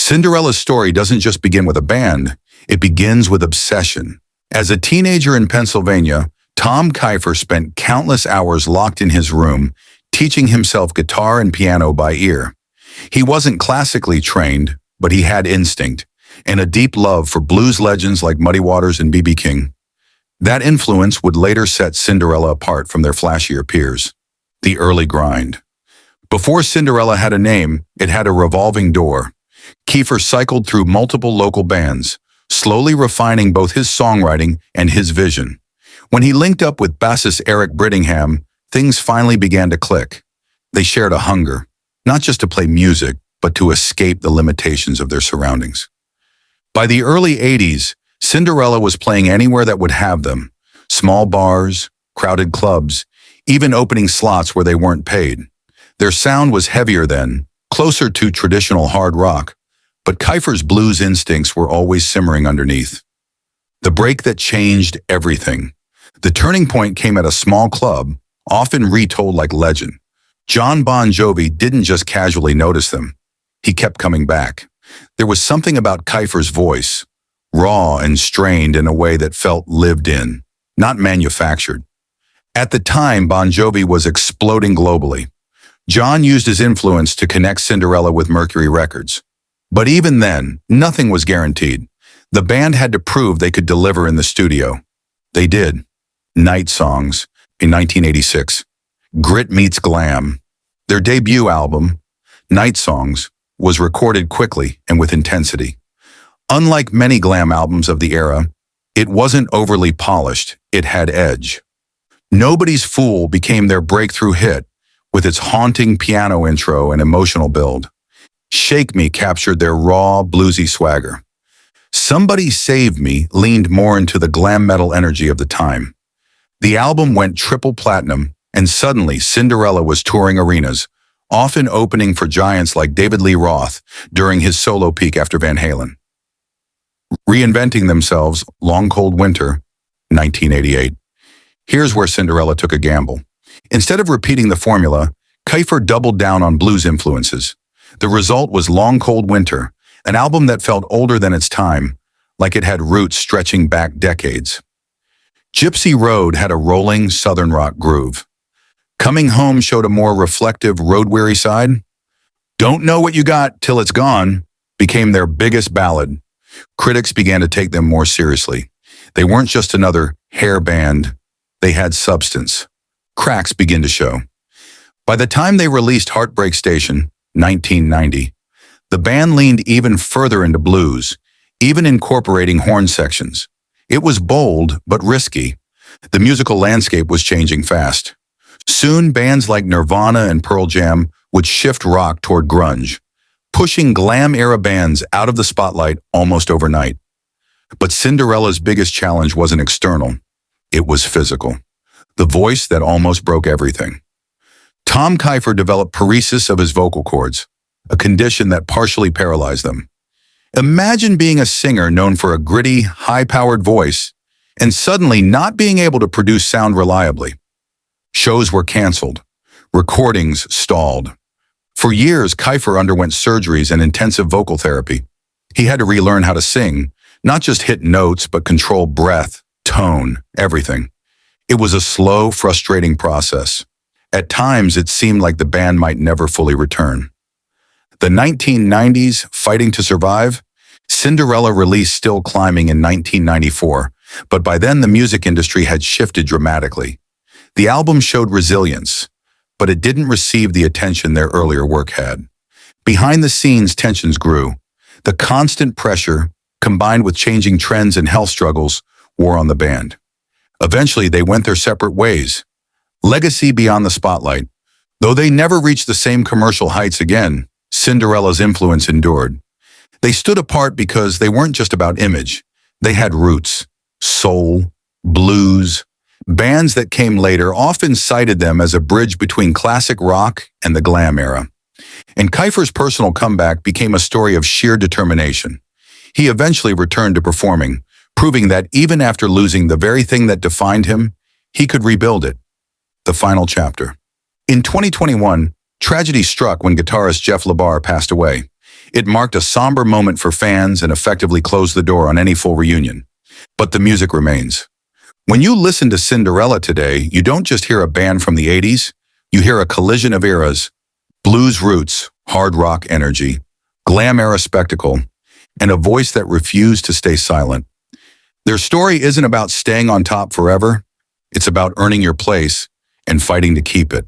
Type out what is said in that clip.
Cinderella's story doesn't just begin with a band, it begins with obsession. As a teenager in Pennsylvania, Tom Kiefer spent countless hours locked in his room, teaching himself guitar and piano by ear. He wasn't classically trained, but he had instinct, and a deep love for blues legends like Muddy Waters and B.B. King. That influence would later set Cinderella apart from their flashier peers. The early grind. Before Cinderella had a name, it had a revolving door. Kiefer cycled through multiple local bands, slowly refining both his songwriting and his vision. When he linked up with bassist Eric Brittingham, things finally began to click. They shared a hunger, not just to play music, but to escape the limitations of their surroundings. By the early 80s, Cinderella was playing anywhere that would have them. Small bars, crowded clubs, even opening slots where they weren't paid. Their sound was heavier then, closer to traditional hard rock, but Kiefer's blues instincts were always simmering underneath. The break that changed everything. The turning point came at a small club, often retold like legend. John Bon Jovi didn't just casually notice them. He kept coming back. There was something about Kiefer's voice, raw and strained in a way that felt lived in, not manufactured. At the time, Bon Jovi was exploding globally. John used his influence to connect Cinderella with Mercury Records. But even then, nothing was guaranteed. The band had to prove they could deliver in the studio. They did. Night Songs in 1986. Grit Meets Glam. Their debut album, Night Songs, was recorded quickly and with intensity. Unlike many glam albums of the era, it wasn't overly polished, it had edge. Nobody's Fool became their breakthrough hit, with its haunting piano intro and emotional build. Shake Me captured their raw, bluesy swagger. Somebody Save Me leaned more into the glam metal energy of the time. The album went triple platinum, and suddenly Cinderella was touring arenas, often opening for giants like David Lee Roth during his solo peak after Van Halen. Reinventing themselves, Long Cold Winter, 1988. Here's where Cinderella took a gamble. Instead of repeating the formula, Kiefer doubled down on blues influences. The result was Long Cold Winter, an album that felt older than its time, like it had roots stretching back decades. Gypsy Road had a rolling southern rock groove. Coming Home showed a more reflective, road-weary side. Don't Know What You Got Till It's Gone became their biggest ballad. Critics began to take them more seriously. They weren't just another hair band. They had substance. Cracks began to show. By the time they released Heartbreak Station, 1990, the band leaned even further into blues, even incorporating horn sections. It was bold, but risky. The musical landscape was changing fast. Soon, bands like Nirvana and Pearl Jam would shift rock toward grunge, pushing glam-era bands out of the spotlight almost overnight. But Cinderella's biggest challenge wasn't external. It was physical. The voice that almost broke everything. Tom Kiefer developed paresis of his vocal cords, a condition that partially paralyzed them. Imagine being a singer known for a gritty, high-powered voice and suddenly not being able to produce sound reliably. Shows were canceled. Recordings stalled. For years, Kiefer underwent surgeries and intensive vocal therapy. He had to relearn how to sing, not just hit notes, but control breath, tone, everything. It was a slow, frustrating process. At times, it seemed like the band might never fully return. The 1990s, Fighting to Survive, Cinderella released Still Climbing in 1994, but by then the music industry had shifted dramatically. The album showed resilience, but it didn't receive the attention their earlier work had. Behind the scenes, tensions grew. The constant pressure, combined with changing trends and health struggles, wore on the band. Eventually, they went their separate ways. Legacy beyond the spotlight. Though they never reached the same commercial heights again, Cinderella's influence endured. They stood apart because they weren't just about image. They had roots, soul, blues. Bands that came later often cited them as a bridge between classic rock and the glam era. And Kiefer's personal comeback became a story of sheer determination. He eventually returned to performing, proving that even after losing the very thing that defined him, he could rebuild it. The final chapter. In 2021, tragedy struck when guitarist Jeff LaBar passed away. It marked a somber moment for fans and effectively closed the door on any full reunion. But the music remains. When you listen to Cinderella today, you don't just hear a band from the 80s, you hear a collision of eras: blues roots, hard rock energy, glam era spectacle, and a voice that refused to stay silent. Their story isn't about staying on top forever, it's about earning your place and fighting to keep it.